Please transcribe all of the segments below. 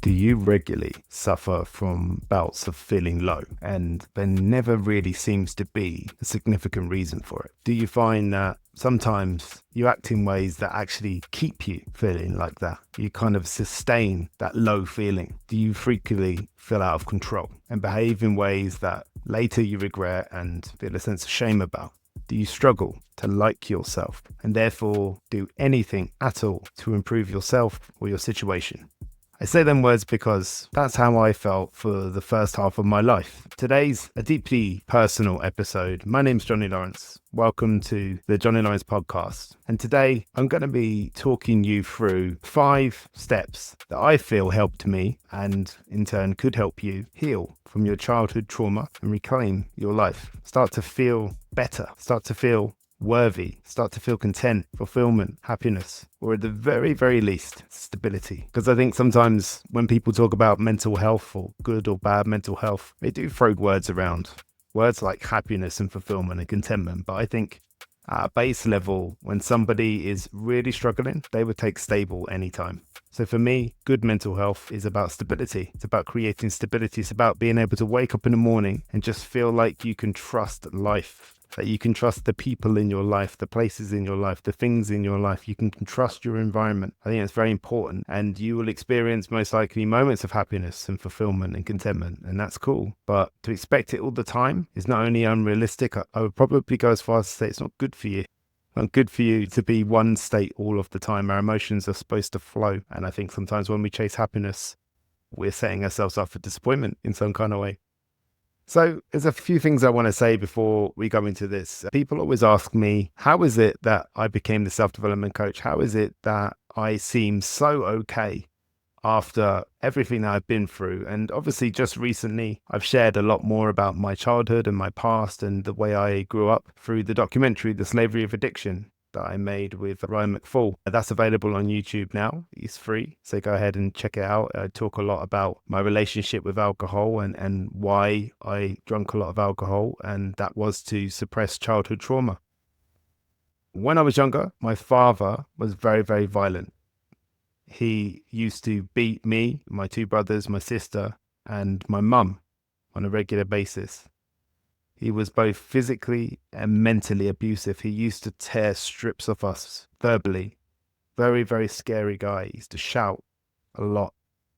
Do you regularly suffer from bouts of feeling low and there never really seems to be a significant reason for it? Do you find that sometimes you act in ways that actually keep you feeling like that? You kind of sustain that low feeling. Do you frequently feel out of control and behave in ways that later you regret and feel a sense of shame about? Do you struggle to like yourself and therefore do anything at all to improve yourself or your situation? I say them words because that's how I felt for the first half of my life. Today's a deeply personal episode. My name's Johnny Lawrence. Welcome to the Johnny Lawrence podcast. And today I'm going to be talking you through 5 steps that I feel helped me and in turn could help you heal from your childhood trauma and reclaim your life. Start to feel better. Start to feel worthy, start to feel content, fulfillment, happiness, or at the very, very least, stability. Because I think sometimes when people talk about mental health or good or bad mental health, they do throw words around. Words like happiness and fulfillment and contentment. But I think at a base level, when somebody is really struggling, they would take stable anytime. So for me, good mental health is about stability. It's about creating stability. It's about being able to wake up in the morning and just feel like you can trust life. That you can trust the people in your life, the places in your life, the things in your life. You can trust your environment. I think it's very important. And you will experience most likely moments of happiness and fulfillment and contentment. And that's cool. But to expect it all the time is not only unrealistic, I would probably go as far as to say it's not good for you. It's not good for you to be one state all of the time. Our emotions are supposed to flow. And I think sometimes when we chase happiness, we're setting ourselves up for disappointment in some kind of way. So there's a few things I want to say before we go into this. People always ask me, how is it that I became the self-development coach? How is it that I seem so okay after everything that I've been through? And obviously just recently, I've shared a lot more about my childhood and my past and the way I grew up through the documentary, The Slavery of Addiction, that I made with Ryan McFall. That's available on YouTube now. It's free, so go ahead and check it out. I talk a lot about my relationship with alcohol and why I drank a lot of alcohol, and that was to suppress childhood trauma. When I was younger, my father was very, very violent. He used to beat me, my 2 brothers, my sister, and my mum on a regular basis. He was both physically and mentally abusive. He used to tear strips of us verbally. Very, very scary guy. He used to shout a lot.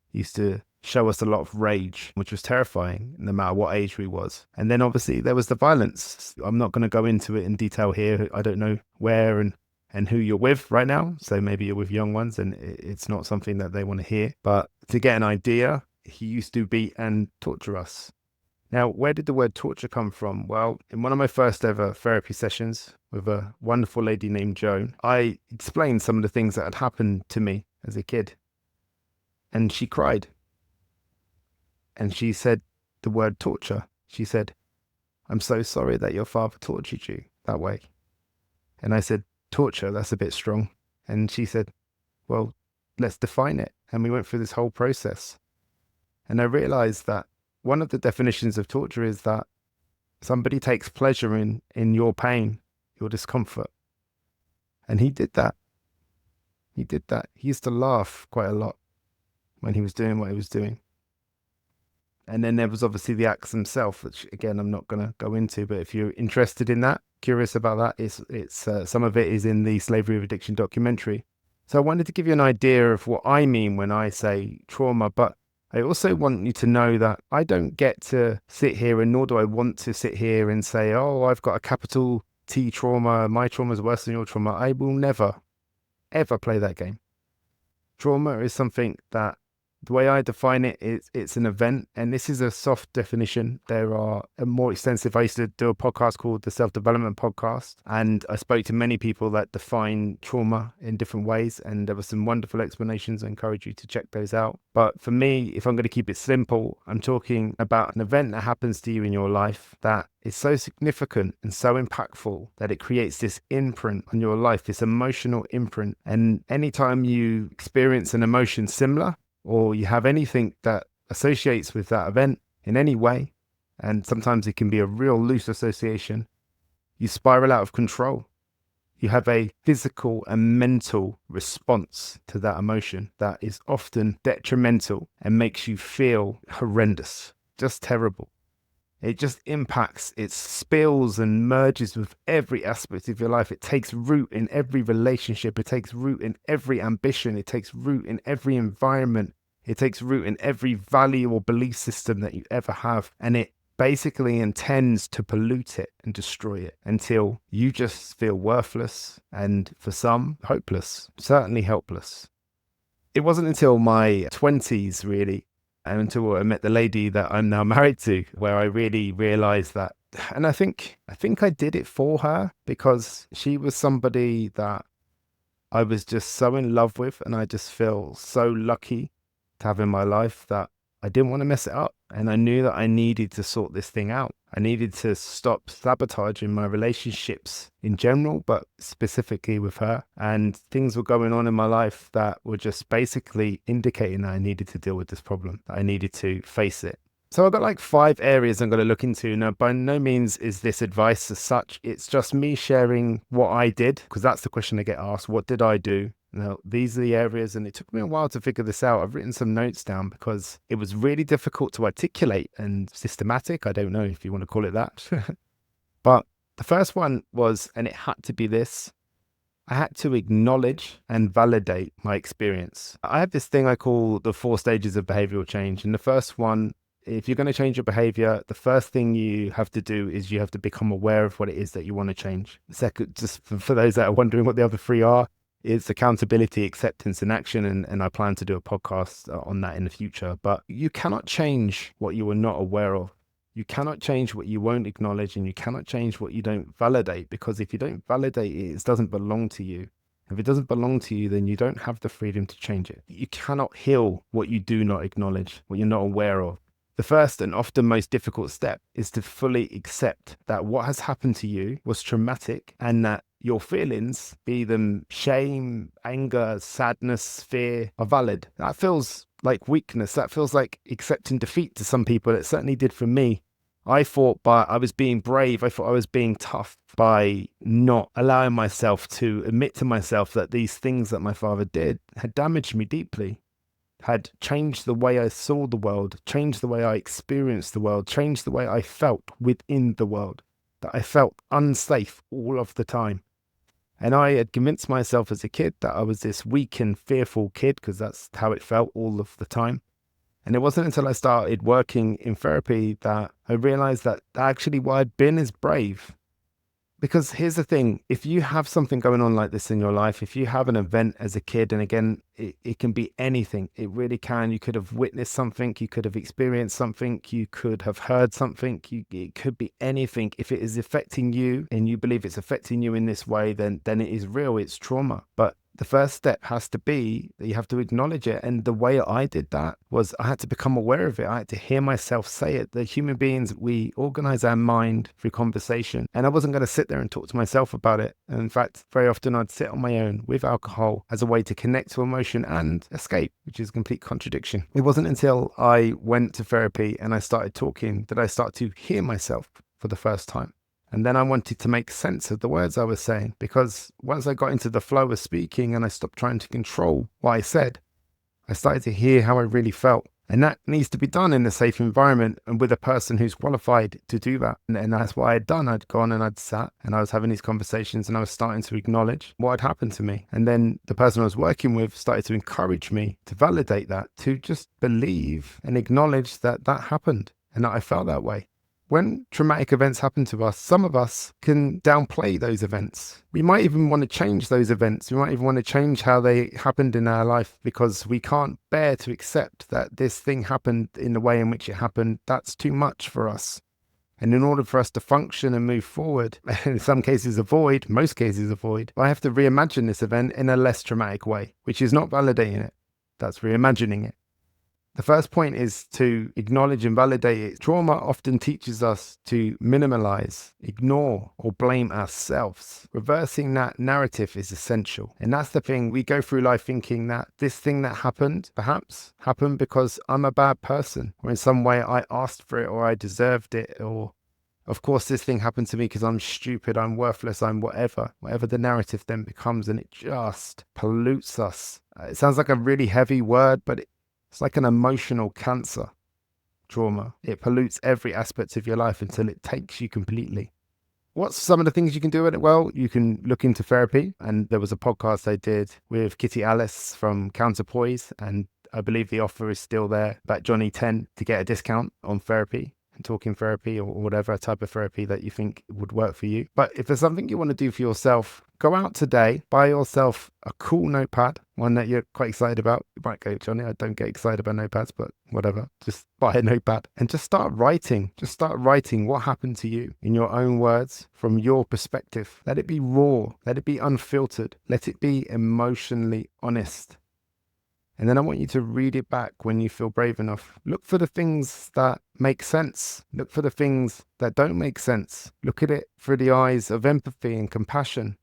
He used to show us a lot of rage, which was terrifying no matter what age we was. And then obviously there was the violence. I'm not going to go into it in detail here. I don't know where and who you're with right now. So maybe you're with young ones and it's not something that they want to hear. But to get an idea, he used to beat and torture us. Now, where did the word torture come from? Well, in one of my first ever therapy sessions with a wonderful lady named Joan, I explained some of the things that had happened to me as a kid. And she cried. And she said the word torture. She said, "I'm so sorry that your father tortured you that way." And I said, "Torture, that's a bit strong." And she said, "Well, let's define it." And we went through this whole process. And I realized that one of the definitions of torture is that somebody takes pleasure in your pain, your discomfort. And he did that. He did that. He used to laugh quite a lot when he was doing what he was doing. And then there was obviously the acts themselves, which again, I'm not going to go into, but if you're interested in that, curious about that, it's some of it is in the Slavery of Addiction documentary. So I wanted to give you an idea of what I mean when I say trauma, but I also want you to know that I don't get to sit here, and nor do I want to sit here and say, oh, I've got a capital T trauma, my trauma is worse than your trauma. I will never, ever play that game. Trauma is something that, the way I define it, it's an event, and this is a soft definition. There are a more extensive. I used to do a podcast called the Self-Development Podcast, and I spoke to many people that define trauma in different ways, and there were some wonderful explanations. I encourage you to check those out. But for me, if I'm going to keep it simple, I'm talking about an event that happens to you in your life that is so significant and so impactful that it creates this imprint on your life, this emotional imprint. And anytime you experience an emotion similar, or you have anything that associates with that event in any way, and sometimes it can be a real loose association, you spiral out of control. You have a physical and mental response to that emotion that is often detrimental and makes you feel horrendous, just terrible. It just impacts, it spills and merges with every aspect of your life. It takes root in every relationship. It takes root in every ambition. It takes root in every environment. It takes root in every value or belief system that you ever have. And it basically intends to pollute it and destroy it until you just feel worthless and, for some, hopeless, certainly helpless. It wasn't until my 20s, really, and until I met the lady that I'm now married to, where I really realized that. And I think I did it for her, because she was somebody that I was just so in love with, and I just feel so lucky to have in my life that I didn't want to mess it up. And I knew that I needed to sort this thing out. I needed to stop sabotaging my relationships in general, but specifically with her. And things were going on in my life that were just basically indicating that I needed to deal with this problem, that I needed to face it. So I've got like 5 areas I'm going to look into. Now, by no means is this advice as such. It's just me sharing what I did, because that's the question I get asked. What did I do? Now, these are the areas, and it took me a while to figure this out. I've written some notes down because it was really difficult to articulate and systematic. I don't know if you want to call it that. But the first one was, and it had to be this, I had to acknowledge and validate my experience. I have this thing I call the 4 stages of behavioral change. And the first one, if you're going to change your behavior, the first thing you have to do is you have to become aware of what it is that you want to change. Second, just for those that are wondering what the other 3 are, is accountability, acceptance, and action. And I plan to do a podcast on that in the future. But you cannot change what you are not aware of. You cannot change what you won't acknowledge, and you cannot change what you don't validate, because if you don't validate it, it doesn't belong to you. If it doesn't belong to you, then you don't have the freedom to change it. You cannot heal what you do not acknowledge, what you're not aware of. The first and often most difficult step is to fully accept that what has happened to you was traumatic, and that your feelings, be them shame, anger, sadness, fear, are valid. That feels like weakness. That feels like accepting defeat to some people. It certainly did for me. I thought I was being brave. I thought I was being tough by not allowing myself to admit to myself that these things that my father did had damaged me deeply, had changed the way I saw the world, changed the way I experienced the world, changed the way I felt within the world, that I felt unsafe all of the time. And I had convinced myself as a kid that I was this weak and fearful kid, because that's how it felt all of the time. And it wasn't until I started working in therapy that I realized that actually what I'd been is brave. Because here's the thing, if you have something going on like this in your life, if you have an event as a kid, and again, it can be anything, it really can. You could have witnessed something, you could have experienced something, you could have heard something, it could be anything. If it is affecting you and you believe it's affecting you in this way, then it is real, it's trauma. But the first step has to be that you have to acknowledge it. And the way I did that was I had to become aware of it. I had to hear myself say it. The human beings, we organize our mind through conversation. And I wasn't going to sit there and talk to myself about it. And in fact, very often I'd sit on my own with alcohol as a way to connect to emotion and escape, which is a complete contradiction. It wasn't until I went to therapy and I started talking that I started to hear myself for the first time. And then I wanted to make sense of the words I was saying, because once I got into the flow of speaking and I stopped trying to control what I said, I started to hear how I really felt. And that needs to be done in a safe environment and with a person who's qualified to do that. And that's what I had done. I'd gone and I'd sat and I was having these conversations and I was starting to acknowledge what had happened to me. And then the person I was working with started to encourage me to validate that, to just believe and acknowledge that that happened and that I felt that way. When traumatic events happen to us, some of us can downplay those events. We might even want to change those events. We might even want to change how they happened in our life, because we can't bear to accept that this thing happened in the way in which it happened. That's too much for us. And in order for us to function and move forward, in some cases avoid, most cases avoid, I have to reimagine this event in a less traumatic way, which is not validating it. That's reimagining it. The first point is to acknowledge and validate it. Trauma often teaches us to minimalize, ignore, or blame ourselves. Reversing that narrative is essential. And that's the thing. We go through life thinking that this thing that happened, perhaps, happened because I'm a bad person, or in some way I asked for it, or I deserved it, or Of course, this thing happened to me because I'm stupid, I'm worthless, I'm whatever the narrative then becomes, and it just pollutes us. It sounds like a really heavy word, but it's like an emotional cancer, trauma. It pollutes every aspect of your life until it takes you completely. What's some of the things you can do with it? Well, you can look into therapy. And there was a podcast I did with Kitty Alice from Counterpoise. And I believe the offer is still there, about Johnny 10 to get a discount on therapy and talking therapy or whatever type of therapy that you think would work for you. But if there's something you want to do for yourself, go out today, buy yourself a cool notepad, one that you're quite excited about. You might go, Johnny, I don't get excited about notepads, but whatever. Just buy a notepad and just start writing. Just start writing what happened to you in your own words, from your perspective. Let it be raw. Let it be unfiltered. Let it be emotionally honest. And then I want you to read it back when you feel brave enough. Look for the things that make sense. Look for the things that don't make sense. Look at it through the eyes of empathy and compassion.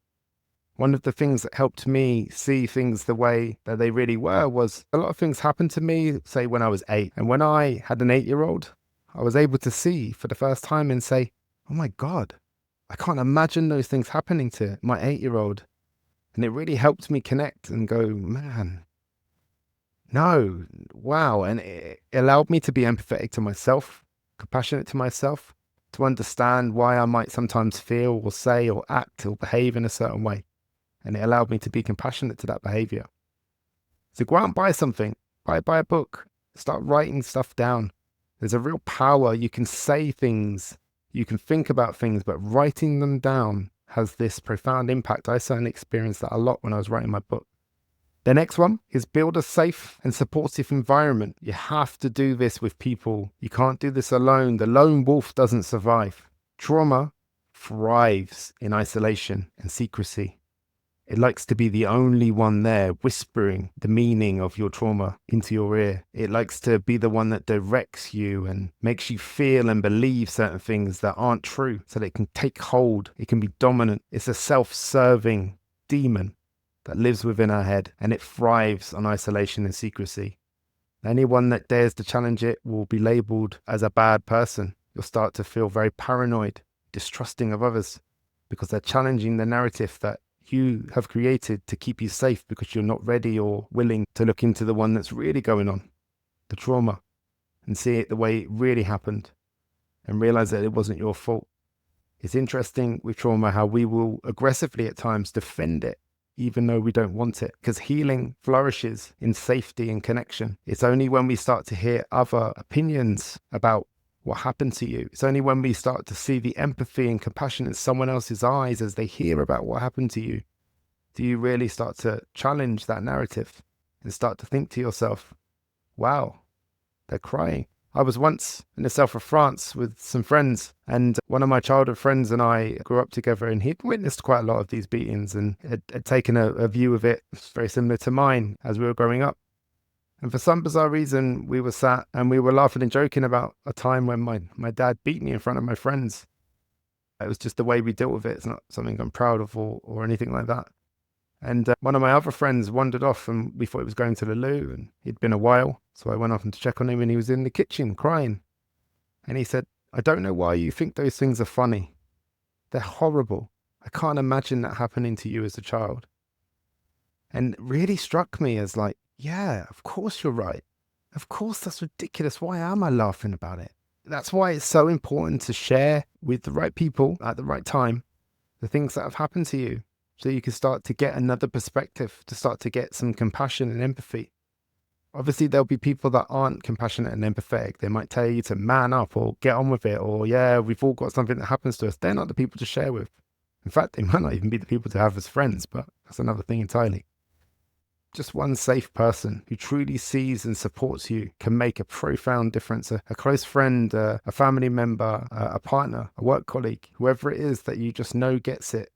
One of the things that helped me see things the way that they really were was a lot of things happened to me, say, when I was 8. And when I had an 8-year-old, I was able to see for the first time and say, oh my God, I can't imagine those things happening to my 8-year-old. And it really helped me connect and go, man, no, wow. And it allowed me to be empathetic to myself, compassionate to myself, to understand why I might sometimes feel or say or act or behave in a certain way. And it allowed me to be compassionate to that behavior. So go out and buy something, buy a book, start writing stuff down. There's a real power. You can say things, you can think about things, but writing them down has this profound impact. I certainly experienced that a lot when I was writing my book. The next one is build a safe and supportive environment. You have to do this with people. You can't do this alone. The lone wolf doesn't survive. Trauma thrives in isolation and secrecy. It likes to be the only one there whispering the meaning of your trauma into your ear. It likes to be the one that directs you and makes you feel and believe certain things that aren't true so that it can take hold. It can be dominant. It's a self-serving demon that lives within our head, and it thrives on isolation and secrecy. Anyone that dares to challenge it will be labeled as a bad person. You'll start to feel very paranoid, distrusting of others, because they're challenging the narrative that you have created to keep you safe because you're not ready or willing to look into the one that's really going on, the trauma, and see it the way it really happened and realize that it wasn't your fault. It's interesting with trauma how we will aggressively at times defend it even though we don't want it, because healing flourishes in safety and connection. It's only when we start to hear other opinions about what happened to you. It's only when we start to see the empathy and compassion in someone else's eyes as they hear about what happened to you, do you really start to challenge that narrative and start to think to yourself, wow, they're crying. I was once in the south of France with some friends, and one of my childhood friends and I grew up together, and he'd witnessed quite a lot of these beatings and had taken a view of it very similar to mine as we were growing up. And for some bizarre reason, we were sat and we were laughing and joking about a time when my dad beat me in front of my friends. It was just the way we dealt with it. It's not something I'm proud of or anything like that. And one of my other friends wandered off, and we thought he was going to the loo, and he'd been a while. So I went off to check on him, and he was in the kitchen crying. And he said, I don't know why you think those things are funny. They're horrible. I can't imagine that happening to you as a child. And it really struck me as like, yeah, of course you're right. Of course that's ridiculous. Why am I laughing about it? That's why it's so important to share with the right people at the right time the things that have happened to you, so you can start to get another perspective, to start to get some compassion and empathy. Obviously, there'll be people that aren't compassionate and empathetic. They might tell you to man up or get on with it, or yeah, we've all got something that happens to us. They're not the people to share with. In fact, they might not even be the people to have as friends, but that's another thing entirely. Just one safe person who truly sees and supports you can make a profound difference. A close friend, a family member, a partner, a work colleague, whoever it is that you just know gets it,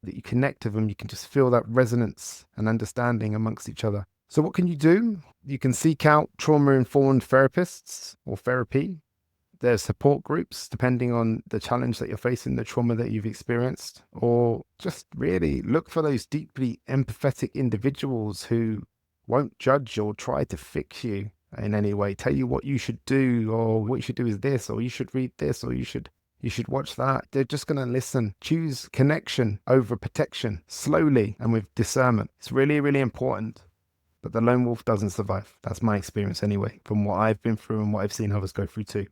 that you connect with them, you can just feel that resonance and understanding amongst each other. So what can you do? You can seek out trauma-informed therapists or therapy. There's support groups depending on the challenge that you're facing, the trauma that you've experienced, or just really look for those deeply empathetic individuals who won't judge or try to fix you in any way, tell you what you should do, or what you should do is this, or you should read this, or you should You should watch that. They're just going to listen. Choose connection over protection, slowly and with discernment. It's really, really important. But the lone wolf doesn't survive. That's my experience anyway, from what I've been through and what I've seen others go through too.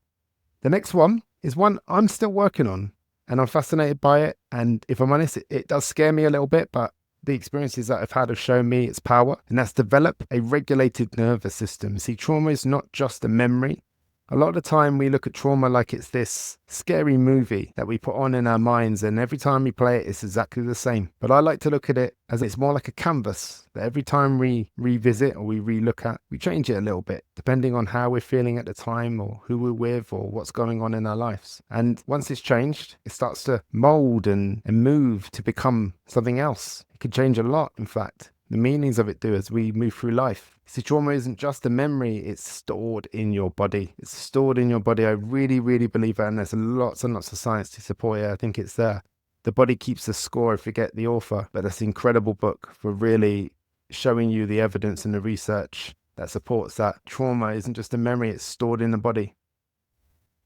The next one is one I'm still working on, and I'm fascinated by it. And if I'm honest, it does scare me a little bit, but the experiences that I've had have shown me its power, and that's develop a regulated nervous system. See, trauma is not just a memory. A lot of the time we look at trauma like it's this scary movie that we put on in our minds, and every time we play it, it's exactly the same. But I like to look at it as it's more like a canvas that every time we revisit or we relook at, we change it a little bit, depending on how we're feeling at the time or who we're with or what's going on in our lives. And once it's changed, it starts to mold and move to become something else. It can change a lot, in fact. The meanings of it do as we move through life. See, trauma isn't just a memory, it's stored in your body. It's stored in your body. I really, really believe that, and there's lots and lots of science to support it. I think it's there. The body keeps the score, I forget the author, but that's an incredible book for really showing you the evidence and the research that supports that trauma isn't just a memory, it's stored in the body.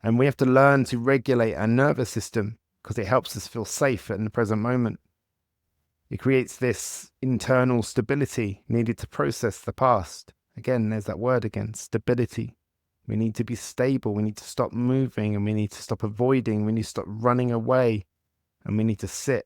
And we have to learn to regulate our nervous system because it helps us feel safe in the present moment. It creates this internal stability needed to process the past. Again, there's that word again, stability. We need to be stable. We need to stop moving, and we need to stop avoiding. We need to stop running away, and we need to sit,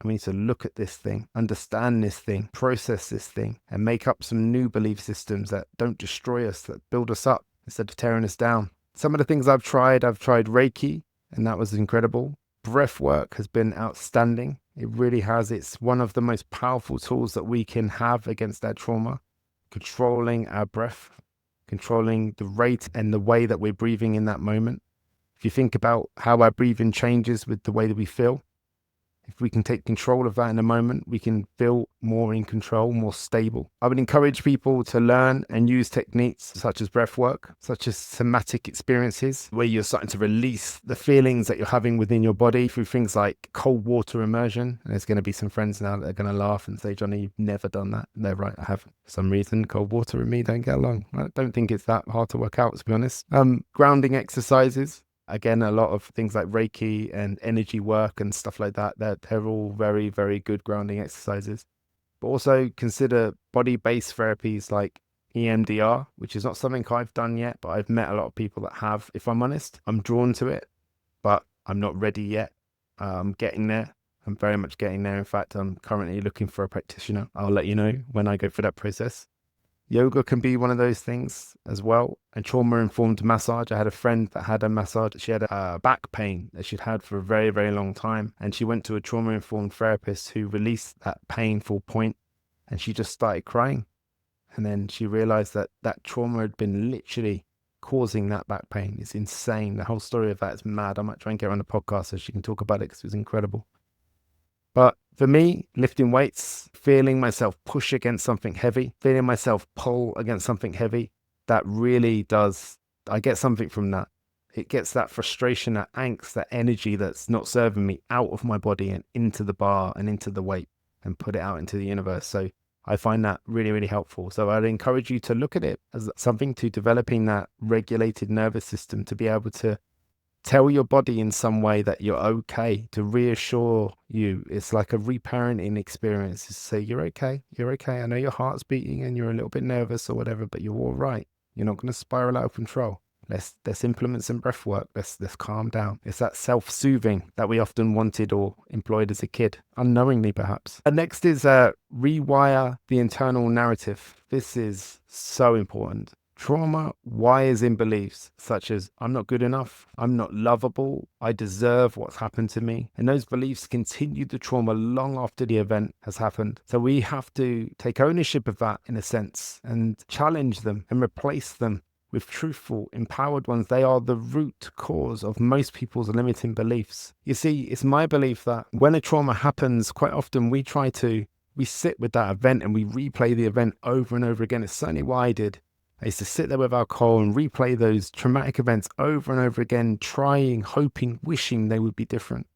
and we need to look at this thing, understand this thing, process this thing, and make up some new belief systems that don't destroy us, that build us up instead of tearing us down. Some of the things I've tried Reiki, and that was incredible. Breath work has been outstanding. It really has. It's one of the most powerful tools that we can have against that trauma. Controlling our breath, controlling the rate and the way that we're breathing in that moment. If you think about how our breathing changes with the way that we feel, if we can take control of that in a moment, we can feel more in control, more stable. I would encourage people to learn and use techniques such as breath work, such as somatic experiences, where you're starting to release the feelings that you're having within your body through things like cold water immersion. And there's going to be some friends now that are going to laugh and say, Johnny, you've never done that. And they're right, I haven't. For some reason, cold water and me don't get along. I don't think it's that hard to work out, to be honest. Grounding exercises. Again, a lot of things like Reiki and energy work and stuff like that, they're all very, very good grounding exercises. But also consider body-based therapies like EMDR, which is not something I've done yet, but I've met a lot of people that have. If I'm honest, I'm drawn to it, but I'm not ready yet. I'm getting there. I'm very much getting there. In fact, I'm currently looking for a practitioner. I'll let you know when I go through that process. Yoga can be one of those things as well. And trauma-informed massage. I had a friend that had a massage. She had a back pain that she'd had for a very, very long time. And she went to a trauma-informed therapist who released that painful point. And she just started crying. And then she realized that that trauma had been literally causing that back pain. It's insane. The whole story of that is mad. I might try and get her on the podcast so she can talk about it because it was incredible. But for me, lifting weights, feeling myself push against something heavy, feeling myself pull against something heavy, that really does, I get something from that. It gets that frustration, that angst, that energy that's not serving me out of my body and into the bar and into the weight and put it out into the universe. So I find that really, really helpful. So I'd encourage you to look at it as something to developing that regulated nervous system to be able to tell your body in some way that you're okay, to reassure you. It's like a reparenting experience to say, you're okay. I know your heart's beating and you're a little bit nervous or whatever, but you're all right. You're not going to spiral out of control. Let's implement some breath work. Let's calm down. It's that self-soothing that we often wanted or employed as a kid, unknowingly perhaps. And next is rewire the internal narrative. This is so important. Trauma wires in beliefs such as, I'm not good enough, I'm not lovable, I deserve what's happened to me. And those beliefs continue the trauma long after the event has happened. So we have to take ownership of that in a sense and challenge them and replace them with truthful, empowered ones. They are the root cause of most people's limiting beliefs. You see, it's my belief that when a trauma happens, quite often we sit with that event and we replay the event over and over again. It's certainly what I did. I used to sit there with alcohol and replay those traumatic events over and over again, trying, hoping, wishing they would be different,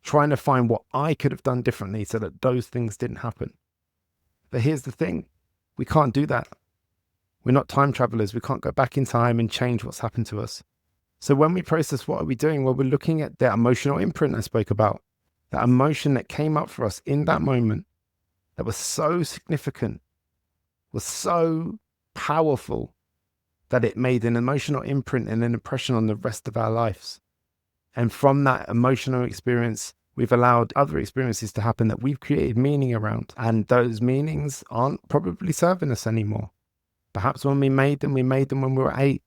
trying to find what I could have done differently so that those things didn't happen. But here's the thing, we can't do that. We're not time travelers. We can't go back in time and change what's happened to us. So when we process, what are we doing? Well, we're looking at that emotional imprint I spoke about, that emotion that came up for us in that moment that was so significant, was so powerful, that it made an emotional imprint and an impression on the rest of our lives. And from that emotional experience, we've allowed other experiences to happen that we've created meaning around. And those meanings aren't probably serving us anymore. Perhaps when we made them when we were 8.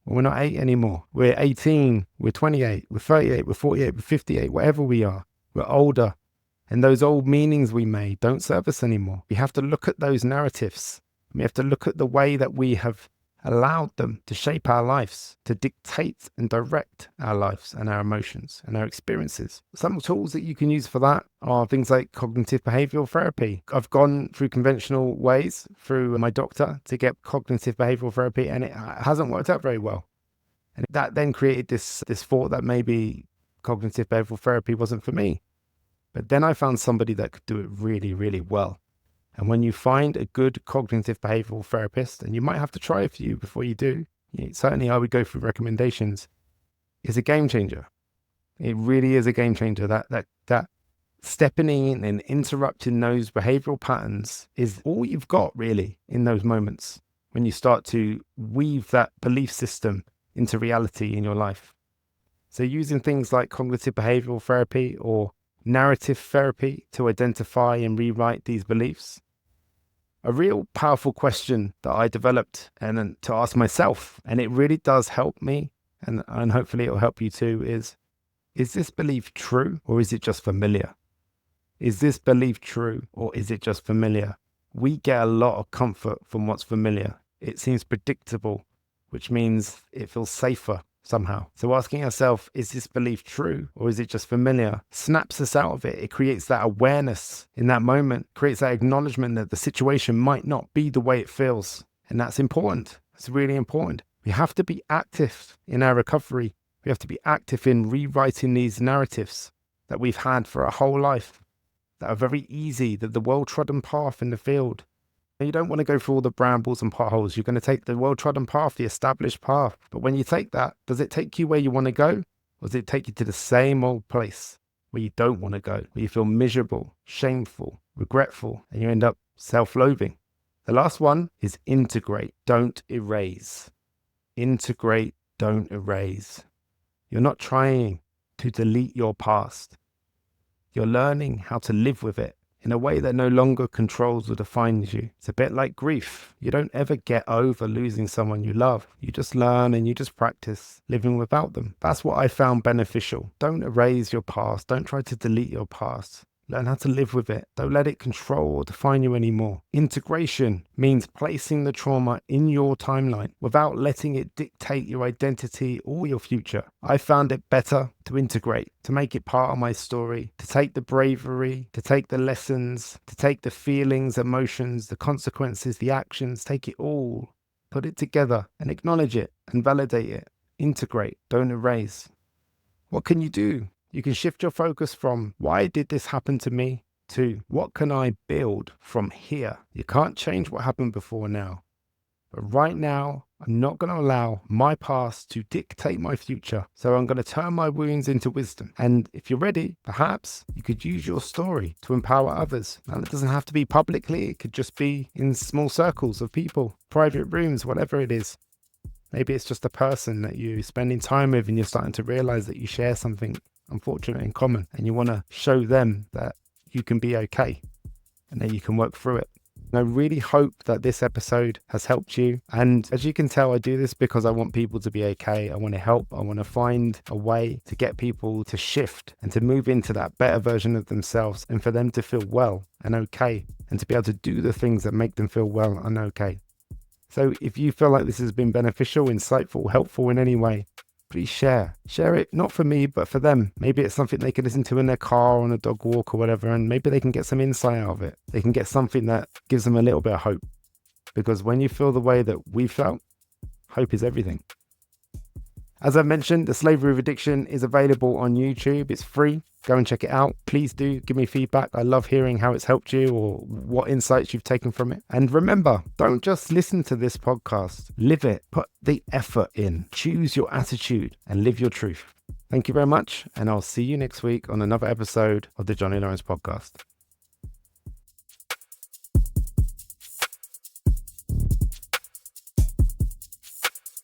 Well, we're not 8 anymore. We're 18, we're 28, we're 38, we're 48, we're 58, whatever we are. We're older. And those old meanings we made don't serve us anymore. We have to look at those narratives. We have to look at the way that we have allowed them to shape our lives, to dictate and direct our lives and our emotions and our experiences. Some tools that you can use for that are things like cognitive behavioral therapy. I've gone through conventional ways through my doctor to get cognitive behavioral therapy, and it hasn't worked out very well. And that then created this thought that maybe cognitive behavioral therapy wasn't for me. But then I found somebody that could do it really, really well. And when you find a good cognitive behavioral therapist, and you might have to try a few before you do, certainly I would go through recommendations, it's a game changer. It really is a game changer. That stepping in and interrupting those behavioral patterns is all you've got really in those moments when you start to weave that belief system into reality in your life. So using things like cognitive behavioral therapy or narrative therapy to identify and rewrite these beliefs. A real powerful question that I developed and to ask myself, and it really does help me, and hopefully it'll help you too, is this belief true or is it just familiar? Is this belief true or is it just familiar? We get a lot of comfort from what's familiar. It seems predictable, which means it feels safer somehow. So asking ourselves, is this belief true or is it just familiar, snaps us out of it. It creates that awareness in that moment, creates that acknowledgement that the situation might not be the way it feels. And that's important. It's really important. We have to be active in our recovery. We have to be active in rewriting these narratives that we've had for our whole life, that are very easy, that the well-trodden path in the field. You don't want to go through all the brambles and potholes. You're going to take the well-trodden path, the established path. But when you take that, does it take you where you want to go? Or does it take you to the same old place where you don't want to go, where you feel miserable, shameful, regretful, and you end up self-loathing? The last one is integrate, don't erase. Integrate, don't erase. You're not trying to delete your past. You're learning how to live with it in a way that no longer controls or defines you. It's a bit like grief. You don't ever get over losing someone you love. You just learn and you just practice living without them. That's what I found beneficial. Don't erase your past. Don't try to delete your past. Learn how to live with it. Don't let it control or define you anymore. Integration means placing the trauma in your timeline without letting it dictate your identity or your future. I found it better to integrate, to make it part of my story, to take the bravery, to take the lessons, to take the feelings, emotions, the consequences, the actions, take it all, put it together and acknowledge it and validate it. Integrate, don't erase. What can you do? You can shift your focus from why did this happen to me to what can I build from here? You can't change what happened before now. But right now, I'm not going to allow my past to dictate my future. So I'm going to turn my wounds into wisdom. And if you're ready, perhaps you could use your story to empower others. And it doesn't have to be publicly. It could just be in small circles of people, private rooms, whatever it is. Maybe it's just a person that you're spending time with and you're starting to realize that you share something unfortunate in common, and you want to show them that you can be okay and that you can work through it. And I really hope that this episode has helped you. And as you can tell, I do this because I want people to be okay. I want to help. I want to find a way to get people to shift and to move into that better version of themselves, and for them to feel well and okay, and to be able to do the things that make them feel well and okay. So if you feel like this has been beneficial, insightful, helpful in any way, please share it, not for me, but for them. Maybe it's something they can listen to in their car on a dog walk or whatever, and maybe they can get some insight out of it. They can get something that gives them a little bit of hope. Because when you feel the way that we felt, hope is everything. As I mentioned, The Slavery of Addiction is available on YouTube. It's free. Go and check it out. Please do give me feedback. I love hearing how it's helped you or what insights you've taken from it. And remember, don't just listen to this podcast. Live it. Put the effort in. Choose your attitude and live your truth. Thank you very much. And I'll see you next week on another episode of the Johnny Lawrence Podcast.